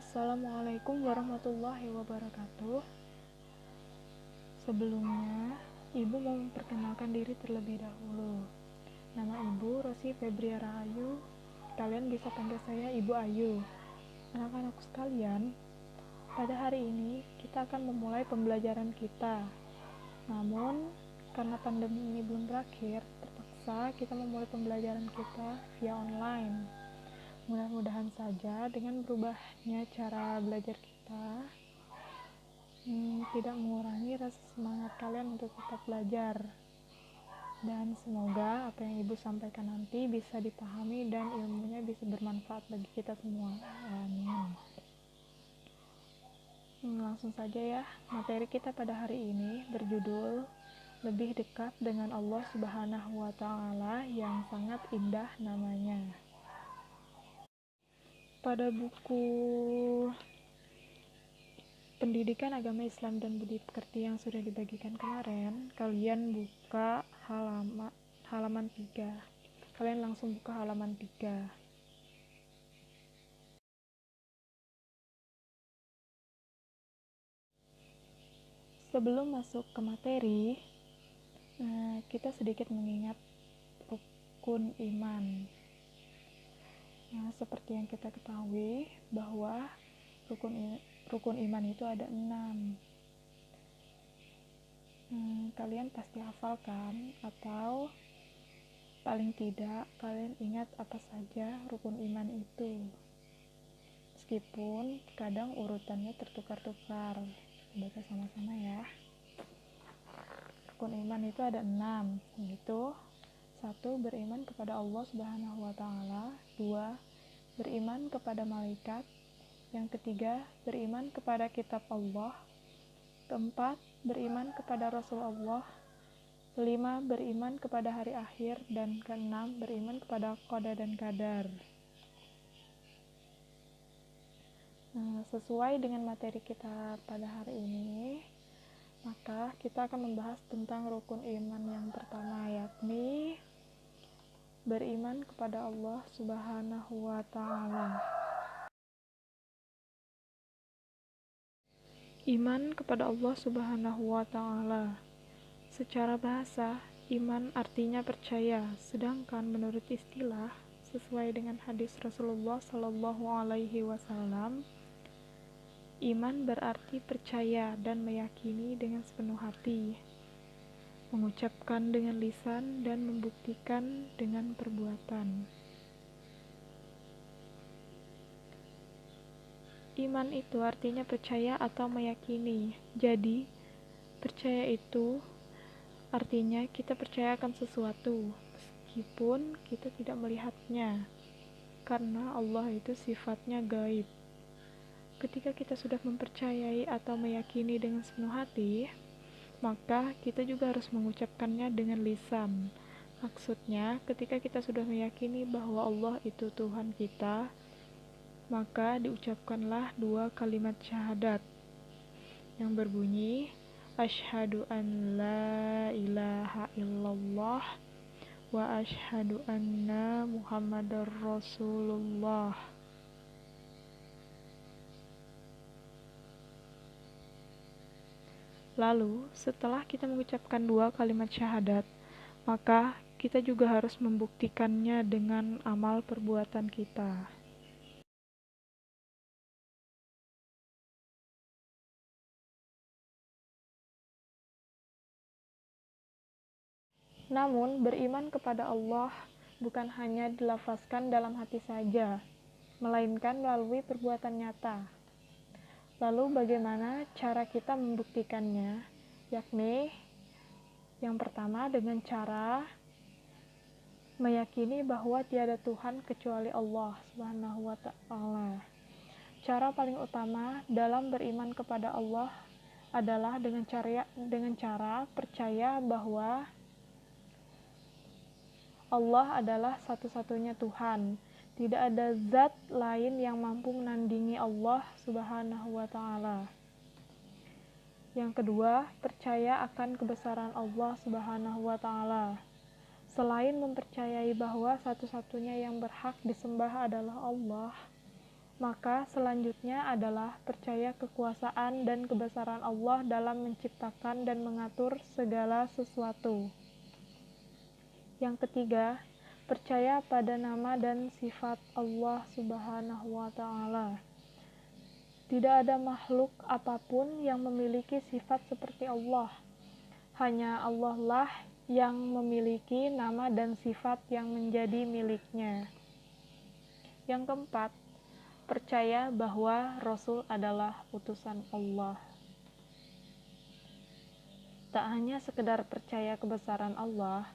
Assalamualaikum warahmatullahi wabarakatuh. Sebelumnya, Ibu mau memperkenalkan diri terlebih dahulu. Nama Ibu Rosi Febria Rahayu. Kalian bisa panggil saya Ibu Ayu. Anak-anakku sekalian, pada hari ini kita akan memulai pembelajaran kita. Namun, karena pandemi ini belum berakhir, terpaksa kita memulai pembelajaran kita via online. Mudah-mudahan saja dengan berubahnya cara belajar kita tidak mengurangi rasa semangat kalian untuk tetap belajar, dan semoga apa yang Ibu sampaikan nanti bisa dipahami dan ilmunya bisa bermanfaat bagi kita semua. Amin. Langsung saja ya, materi kita pada hari ini berjudul Lebih Dekat dengan Allah Subhanahu wa Ta'ala, yang sangat indah namanya. Pada buku Pendidikan Agama Islam dan Budi Pekerti yang sudah dibagikan kemarin, kalian buka halaman 3. Kalian langsung buka halaman 3. Sebelum masuk ke materi, kita sedikit mengingat rukun iman. Seperti yang kita ketahui bahwa rukun iman itu ada 6. Kalian pasti hafal kan? Atau paling tidak kalian ingat apa saja rukun iman itu. Meskipun kadang urutannya tertukar-tukar. Baca sama-sama ya. Rukun iman itu ada 6, yaitu 1. Beriman kepada Allah Subhanahu wa Ta'ala. 2. Beriman kepada malaikat. Yang ketiga, beriman kepada kitab Allah. 4. Beriman kepada Rasul Allah. 5. Beriman kepada hari akhir. Dan 6. Beriman kepada qada dan qadar. Sesuai dengan materi kita pada hari ini, maka kita akan membahas tentang rukun iman yang pertama, yakni beriman kepada Allah Subhanahu wa Ta'ala. Iman kepada Allah Subhanahu wa Ta'ala. Secara bahasa, iman artinya percaya, sedangkan menurut istilah sesuai dengan hadis Rasulullah Shallallahu alaihi wasallam, iman berarti percaya dan meyakini dengan sepenuh hati, mengucapkan dengan lisan dan membuktikan dengan perbuatan. Iman itu artinya percaya atau meyakini. Jadi, percaya itu artinya kita percaya akan sesuatu meskipun kita tidak melihatnya, karena Allah itu sifatnya gaib. Ketika kita sudah mempercayai atau meyakini dengan sepenuh hati, maka kita juga harus mengucapkannya dengan lisan. Maksudnya, ketika kita sudah meyakini bahwa Allah itu Tuhan kita, maka diucapkanlah 2 kalimat syahadat yang berbunyi asyhadu an la ilaha illallah wa asyhadu anna muhammadar rasulullah. Lalu, setelah kita mengucapkan 2 kalimat syahadat, maka kita juga harus membuktikannya dengan amal perbuatan kita. Namun, beriman kepada Allah bukan hanya dilafazkan dalam hati saja, melainkan melalui perbuatan nyata. Lalu bagaimana cara kita membuktikannya? Yakni, yang pertama dengan cara meyakini bahwa tiada Tuhan kecuali Allah Subhanahu wa Ta'ala. Cara paling utama dalam beriman kepada Allah adalah dengan cara percaya bahwa Allah adalah satu-satunya Tuhan. Tidak ada zat lain yang mampu menandingi Allah Subhanahu wa Ta'ala. Yang kedua, percaya akan kebesaran Allah Subhanahu wa Ta'ala. Selain mempercayai bahwa satu-satunya yang berhak disembah adalah Allah, Maka selanjutnya adalah percaya kekuasaan dan kebesaran Allah dalam menciptakan dan mengatur segala sesuatu. Yang ketiga, percaya pada nama dan sifat Allah Subhanahu wa Ta'ala. Tidak ada makhluk apapun yang memiliki sifat seperti Allah. Hanya Allah lah yang memiliki nama dan sifat yang menjadi miliknya. Yang keempat, percaya bahwa Rasul adalah utusan Allah. Tak hanya sekedar percaya kebesaran Allah,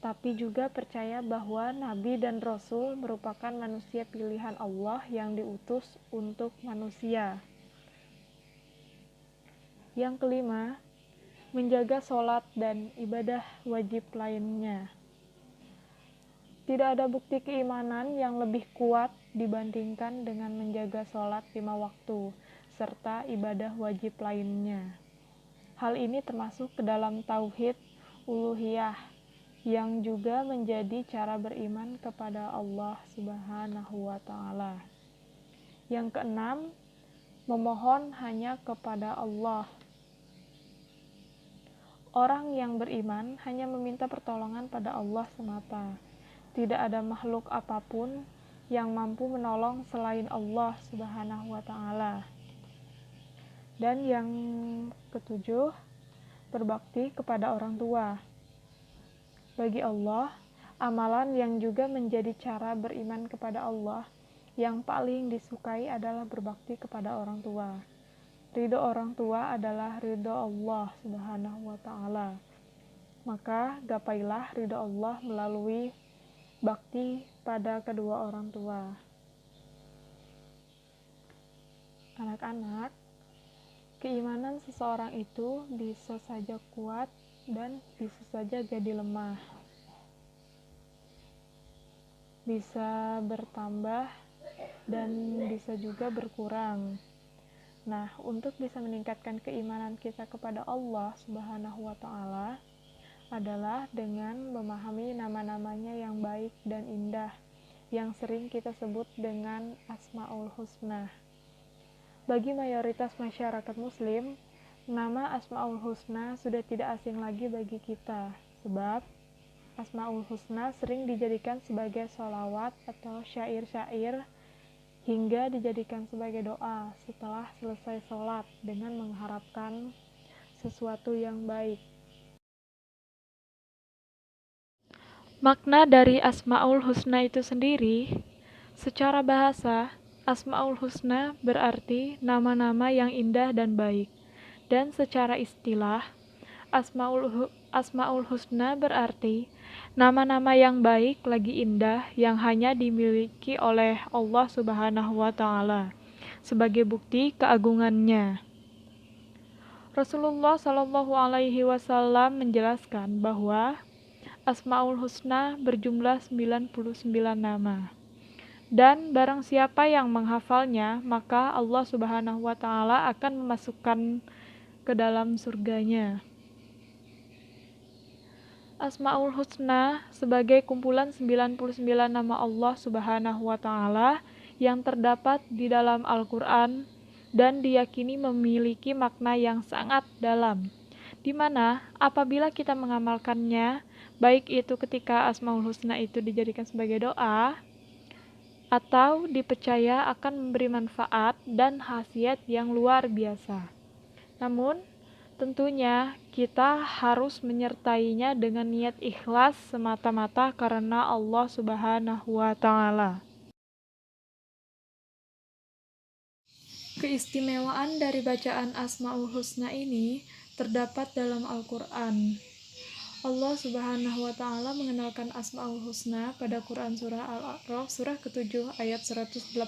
tapi juga percaya bahwa Nabi dan Rasul merupakan manusia pilihan Allah yang diutus untuk manusia. Yang kelima, menjaga sholat dan ibadah wajib lainnya. Tidak ada bukti keimanan yang lebih kuat dibandingkan dengan menjaga sholat 5 waktu, serta ibadah wajib lainnya. Hal ini termasuk ke dalam tauhid uluhiyah, yang juga menjadi cara beriman kepada Allah Subhanahu wa Ta'ala. Yang keenam, memohon hanya kepada Allah. Orang yang beriman hanya meminta pertolongan pada Allah semata. Tidak ada makhluk apapun yang mampu menolong selain Allah Subhanahu wa Ta'ala. Dan yang ketujuh, berbakti kepada orang tua. Bagi Allah, amalan yang juga menjadi cara beriman kepada Allah yang paling disukai adalah berbakti kepada orang tua. Ridho orang tua adalah ridho Allah Subhanahu wa Ta'ala. Maka gapailah ridho Allah melalui bakti pada kedua orang tua. Anak-anak, keimanan seseorang itu bisa saja kuat dan bisa saja jadi lemah. Bisa bertambah dan bisa juga berkurang. Nah, untuk bisa meningkatkan keimanan kita kepada Allah Subhanahu wa Ta'ala adalah dengan memahami nama-namanya yang baik dan indah, yang sering kita sebut dengan Asmaul Husna. Bagi mayoritas masyarakat Muslim, nama Asmaul Husna sudah tidak asing lagi bagi kita, sebab Asmaul Husna sering dijadikan sebagai sholawat atau syair-syair, hingga dijadikan sebagai doa setelah selesai sholat dengan mengharapkan sesuatu yang baik. Makna dari Asmaul Husna itu sendiri, secara bahasa, Asmaul Husna berarti nama-nama yang indah dan baik. Dan secara istilah, Asmaul Husna berarti nama-nama yang baik lagi indah yang hanya dimiliki oleh Allah Subhanahu wa Ta'ala sebagai bukti keagungannya. Rasulullah Shallallahu Alaihi Wasallam menjelaskan bahwa Asmaul Husna berjumlah 99 nama. Dan barang siapa yang menghafalnya, maka Allah Subhanahu wa Ta'ala akan memasukkan ke dalam surganya. Asmaul Husna sebagai kumpulan 99 nama Allah Subhanahu wa Ta'ala yang terdapat di dalam Al-Quran dan diyakini memiliki makna yang sangat dalam, di mana apabila kita mengamalkannya, baik itu ketika Asmaul Husna itu dijadikan sebagai doa atau dipercaya akan memberi manfaat dan khasiat yang luar biasa. Namun, tentunya kita harus menyertainya dengan niat ikhlas semata-mata karena Allah Subhanahu wa Ta'ala. Keistimewaan dari bacaan Asmaul Husna ini terdapat dalam Al-Quran. Allah Subhanahu wa Ta'ala mengenalkan Asmaul Husna pada Quran Surah Al-A'raf surah ke-7 ayat 180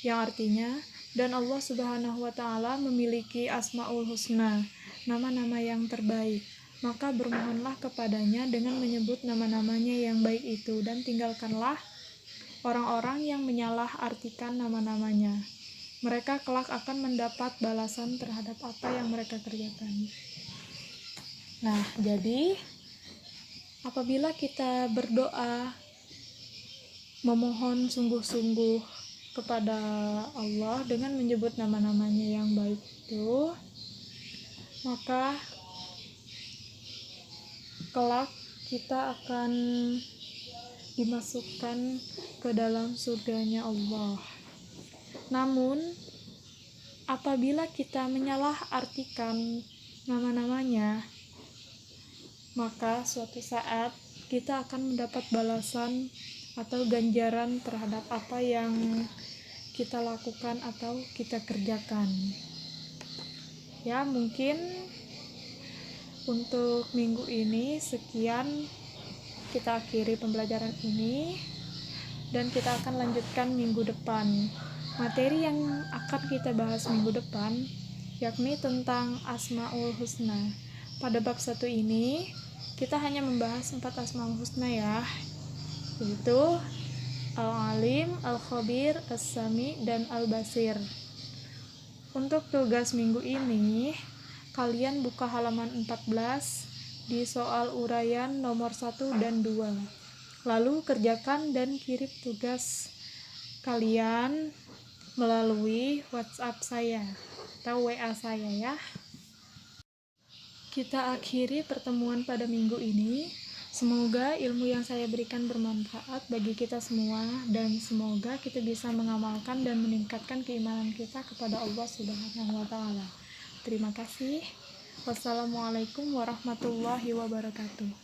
yang artinya, dan Allah Subhanahu wa Ta'ala memiliki Asmaul Husna, nama-nama yang terbaik. Maka bermohonlah kepadanya dengan menyebut nama-namanya yang baik itu, dan tinggalkanlah orang-orang yang menyalah artikan nama-namanya. Mereka kelak akan mendapat balasan terhadap apa yang mereka kerjakan. Nah, jadi apabila kita berdoa, memohon sungguh-sungguh kepada Allah dengan menyebut nama-namanya yang baik itu, maka kelak kita akan dimasukkan ke dalam surganya Allah. Namun apabila kita menyalahartikan nama-namanya, maka suatu saat kita akan mendapat balasan atau ganjaran terhadap apa yang kita lakukan atau kita kerjakan. Ya, mungkin untuk minggu ini sekian, kita akhiri pembelajaran ini dan kita akan lanjutkan minggu depan. Materi yang akan kita bahas minggu depan yakni tentang Asmaul Husna. Pada bab 1 ini kita hanya membahas 4 Asmaul Husna ya, yaitu Al-Alim, Al-Khabir, As-Sami, dan Al-Basir. Untuk tugas minggu ini, kalian buka halaman 14 di soal uraian nomor 1 dan 2. Lalu kerjakan dan kirim tugas kalian melalui WhatsApp saya atau WA saya ya. Kita akhiri pertemuan pada minggu ini. Semoga ilmu yang saya berikan bermanfaat bagi kita semua dan semoga kita bisa mengamalkan dan meningkatkan keimanan kita kepada Allah Subhanahu wa taala. Terima kasih. Wassalamualaikum warahmatullahi wabarakatuh.